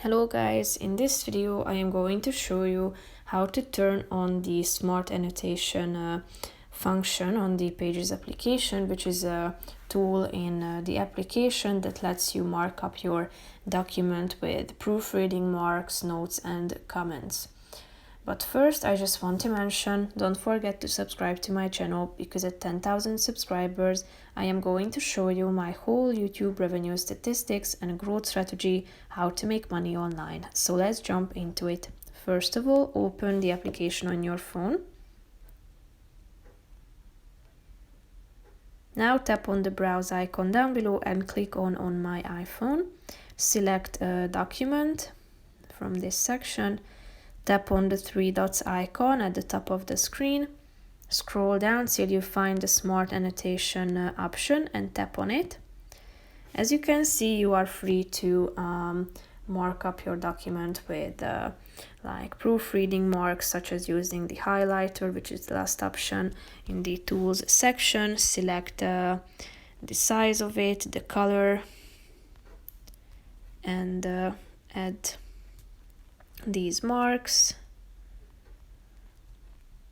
Hello guys, in this video I am going to show you how to turn on the smart annotation function on the Pages application, which is a tool in the application that lets you mark up your document with proofreading marks, notes and comments. But first, I just want to mention, don't forget to subscribe to my channel, because at 10,000 subscribers, I am going to show you my whole YouTube revenue statistics and growth strategy, how to make money online. So let's jump into it. First of all, open the application on your phone. Now tap on the browse icon down below and click on my iPhone. Select a document from this section. Tap on the three dots icon at the top of the screen. Scroll down till you find the smart annotation option and tap on it. As you can see, you are free to mark up your document with like proofreading marks, such as using the highlighter, which is the last option in the tools section. Select the size of it, the color, and add these marks.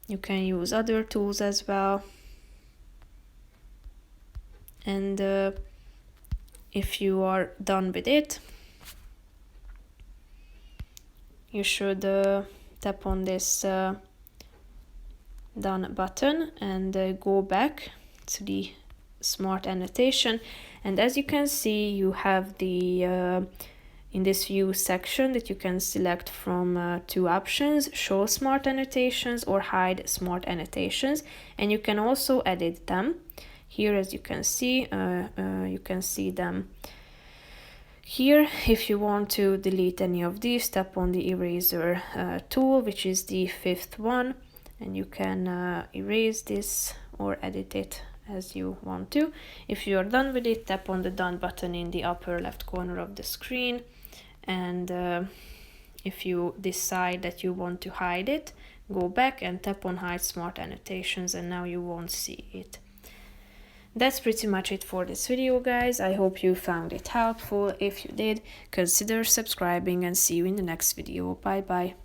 You can use other tools as well, and if you are done with it, you should tap on this done button and go back to the smart annotation. And as you can see, you have the in this view section that you can select from two options: show smart annotations or hide smart annotations, and you can also edit them. Here, as you can see them here. If you want to delete any of these, tap on the eraser tool, which is the fifth one, and you can erase this or edit it as you want to. If you are done with it, tap on the done button in the upper left corner of the screen, and if you decide that you want to hide it, go back and tap on hide smart annotations, and now you won't see it. That's pretty much it for this video, guys. I hope you found it helpful. If you did, consider subscribing, and see you in the next video. Bye bye.